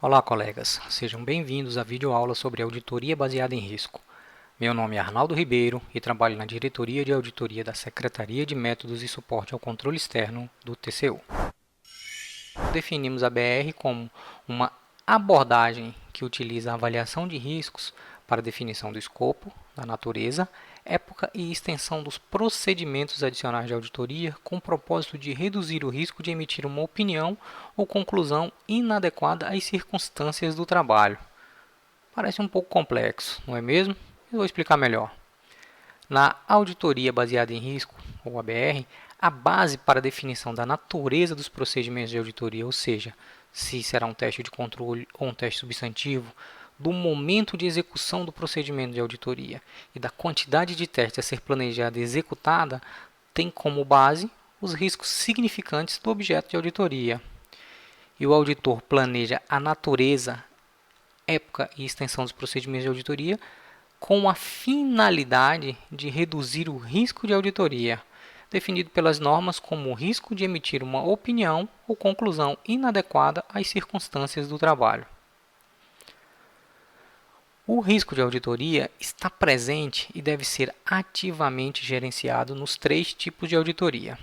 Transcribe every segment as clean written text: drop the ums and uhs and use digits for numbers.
Olá, colegas. Sejam bem-vindos à videoaula sobre auditoria baseada em risco. Meu nome é Arnaldo Ribeiro e trabalho na Diretoria de Auditoria da Secretaria de Métodos e Suporte ao Controle Externo do TCU. Definimos a BR como uma abordagem que utiliza a avaliação de riscos para definição do escopo, da natureza, época e extensão dos procedimentos adicionais de auditoria com o propósito de reduzir o risco de emitir uma opinião ou conclusão inadequada às circunstâncias do trabalho. Parece um pouco complexo, não é mesmo? Eu vou explicar melhor. Na auditoria baseada em risco, ou ABR, a base para a definição da natureza dos procedimentos de auditoria, ou seja, se será um teste de controle ou um teste substantivo, do momento de execução do procedimento de auditoria e da quantidade de testes a ser planejada e executada, tem como base os riscos significantes do objeto de auditoria. E o auditor planeja a natureza, época e extensão dos procedimentos de auditoria com a finalidade de reduzir o risco de auditoria, definido pelas normas como o risco de emitir uma opinião ou conclusão inadequada às circunstâncias do trabalho. O risco de auditoria está presente e deve ser ativamente gerenciado nos 3 tipos de auditoria.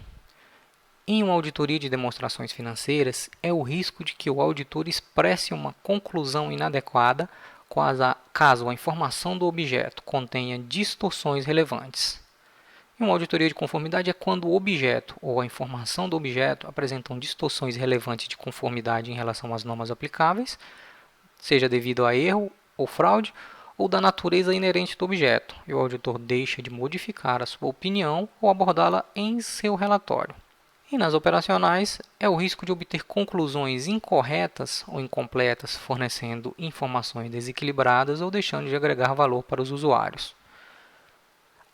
Em uma auditoria de demonstrações financeiras, é o risco de que o auditor expresse uma conclusão inadequada caso a informação do objeto contenha distorções relevantes. Em uma auditoria de conformidade é quando o objeto ou a informação do objeto apresentam distorções relevantes de conformidade em relação às normas aplicáveis, seja devido a erro ou fraude, ou da natureza inerente do objeto, e o auditor deixa de modificar a sua opinião ou abordá-la em seu relatório. E nas operacionais, é o risco de obter conclusões incorretas ou incompletas, fornecendo informações desequilibradas ou deixando de agregar valor para os usuários.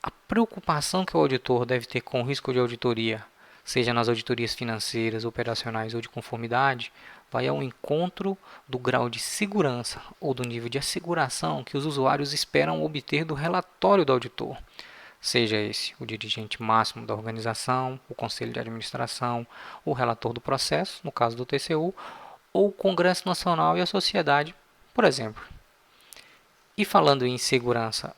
A preocupação que o auditor deve ter com o risco de auditoria, seja nas auditorias financeiras, operacionais ou de conformidade, vai ao encontro do grau de segurança ou do nível de asseguração que os usuários esperam obter do relatório do auditor, seja esse o dirigente máximo da organização, o conselho de administração, o relator do processo, no caso do TCU, ou o Congresso Nacional e a sociedade, por exemplo. E falando em segurança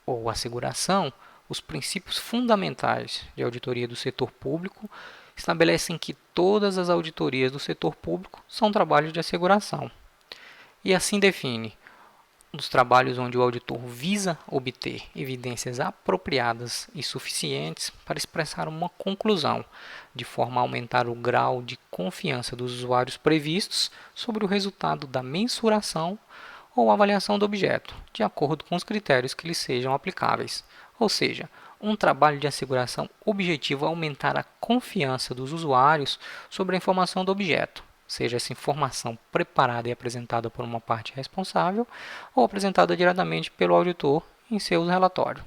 ou asseguração, os princípios fundamentais de auditoria do setor público estabelecem que todas as auditorias do setor público são trabalhos de asseguração. E assim define dos trabalhos onde o auditor visa obter evidências apropriadas e suficientes para expressar uma conclusão, de forma a aumentar o grau de confiança dos usuários previstos sobre o resultado da mensuração ou avaliação do objeto, de acordo com os critérios que lhes sejam aplicáveis. Ou seja, um trabalho de asseguração objetivo é aumentar a confiança dos usuários sobre a informação do objeto, seja essa informação preparada e apresentada por uma parte responsável ou apresentada diretamente pelo auditor em seus relatórios.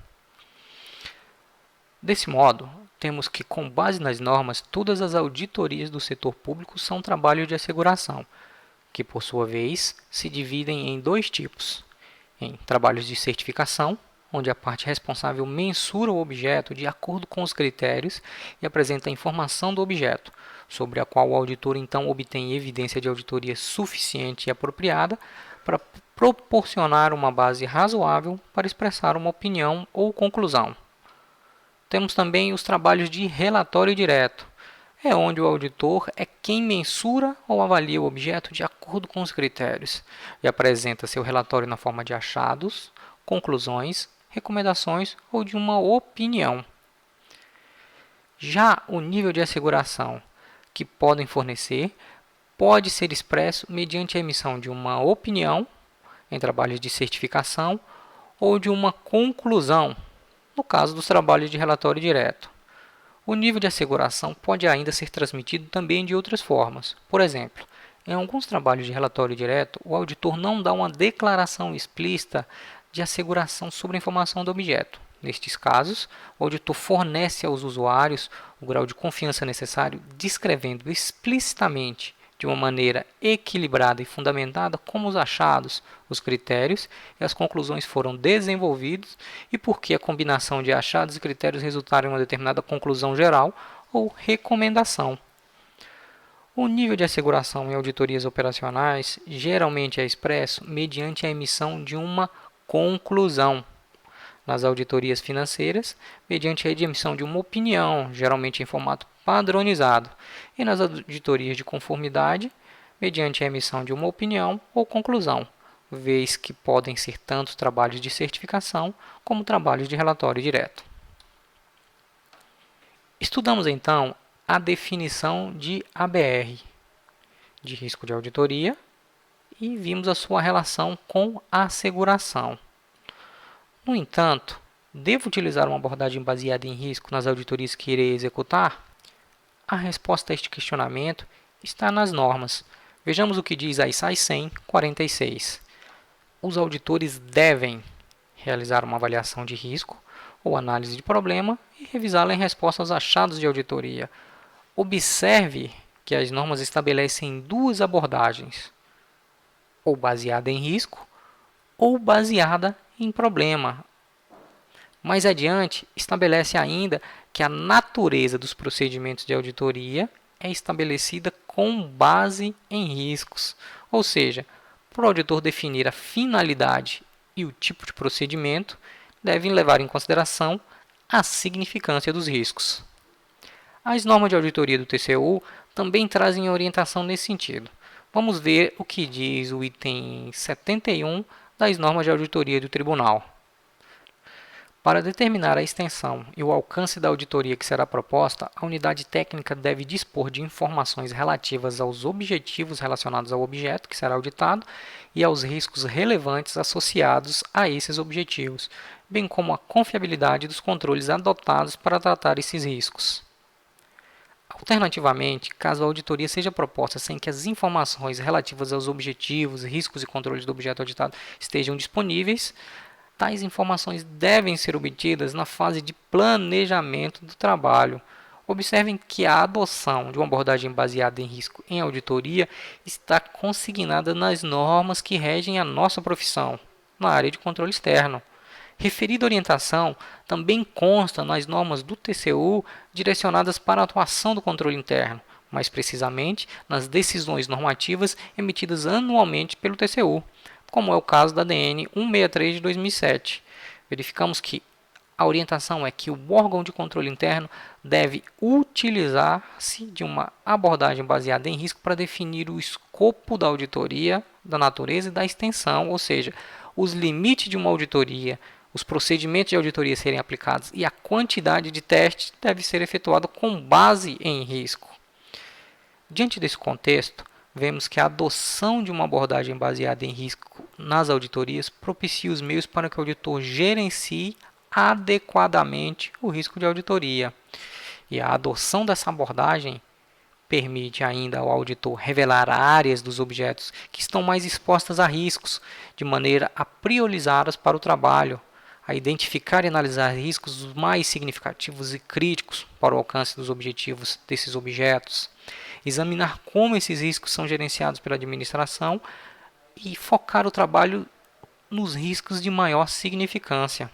Desse modo, temos que, com base nas normas, todas as auditorias do setor público são trabalhos de asseguração, que, por sua vez, se dividem em 2 tipos: em trabalhos de certificação, onde a parte responsável mensura o objeto de acordo com os critérios e apresenta a informação do objeto, sobre a qual o auditor então obtém evidência de auditoria suficiente e apropriada para proporcionar uma base razoável para expressar uma opinião ou conclusão. Temos também os trabalhos de relatório direto, é onde o auditor é quem mensura ou avalia o objeto de acordo com os critérios e apresenta seu relatório na forma de achados, conclusões, recomendações ou de uma opinião. Já o nível de asseguração que podem fornecer pode ser expresso mediante a emissão de uma opinião em trabalhos de certificação ou de uma conclusão, no caso dos trabalhos de relatório direto. O nível de asseguração pode ainda ser transmitido também de outras formas. Por exemplo, em alguns trabalhos de relatório direto, o auditor não dá uma declaração explícita de asseguração sobre a informação do objeto. Nestes casos, o auditor fornece aos usuários o grau de confiança necessário, descrevendo explicitamente, de uma maneira equilibrada e fundamentada, como os achados, os critérios e as conclusões foram desenvolvidos e por que a combinação de achados e critérios resultaram em uma determinada conclusão geral ou recomendação. O nível de asseguração em auditorias operacionais geralmente é expresso mediante a emissão de uma conclusão. Nas auditorias financeiras, mediante a emissão de uma opinião, geralmente em formato padronizado, e nas auditorias de conformidade, mediante a emissão de uma opinião ou conclusão, vez que podem ser tanto trabalhos de certificação como trabalhos de relatório direto. Estudamos então a definição de ABR, de risco de auditoria, e vimos a sua relação com a asseguração. No entanto, devo utilizar uma abordagem baseada em risco nas auditorias que irei executar? A resposta a este questionamento está nas normas. Vejamos o que diz a ISAI 100-46. Os auditores devem realizar uma avaliação de risco ou análise de problema e revisá-la em resposta aos achados de auditoria. Observe que as normas estabelecem duas abordagens, ou baseada em risco ou baseada em problema. Mais adiante, estabelece ainda que a natureza dos procedimentos de auditoria é estabelecida com base em riscos, ou seja, para o auditor definir a finalidade e o tipo de procedimento, devem levar em consideração a significância dos riscos. As normas de auditoria do TCU também trazem orientação nesse sentido. Vamos ver o que diz o item 71 das normas de auditoria do Tribunal. Para determinar a extensão e o alcance da auditoria que será proposta, a unidade técnica deve dispor de informações relativas aos objetivos relacionados ao objeto que será auditado e aos riscos relevantes associados a esses objetivos, bem como a confiabilidade dos controles adotados para tratar esses riscos. Alternativamente, caso a auditoria seja proposta sem que as informações relativas aos objetivos, riscos e controles do objeto auditado estejam disponíveis, tais informações devem ser obtidas na fase de planejamento do trabalho. Observem que a adoção de uma abordagem baseada em risco em auditoria está consignada nas normas que regem a nossa profissão, na área de controle externo. Referida orientação também consta nas normas do TCU direcionadas para a atuação do controle interno, mais precisamente nas decisões normativas emitidas anualmente pelo TCU, como é o caso da DN 163 de 2007. Verificamos que a orientação é que o órgão de controle interno deve utilizar-se de uma abordagem baseada em risco para definir o escopo da auditoria, da natureza e da extensão, ou seja, os limites de uma auditoria, os procedimentos de auditoria serem aplicados e a quantidade de testes deve ser efetuada com base em risco. Diante desse contexto, vemos que a adoção de uma abordagem baseada em risco nas auditorias propicia os meios para que o auditor gerencie adequadamente o risco de auditoria. E a adoção dessa abordagem permite ainda ao auditor revelar áreas dos objetos que estão mais expostas a riscos, de maneira a priorizá-las para o trabalho, a identificar e analisar riscos mais significativos e críticos para o alcance dos objetivos desses objetos, examinar como esses riscos são gerenciados pela administração e focar o trabalho nos riscos de maior significância.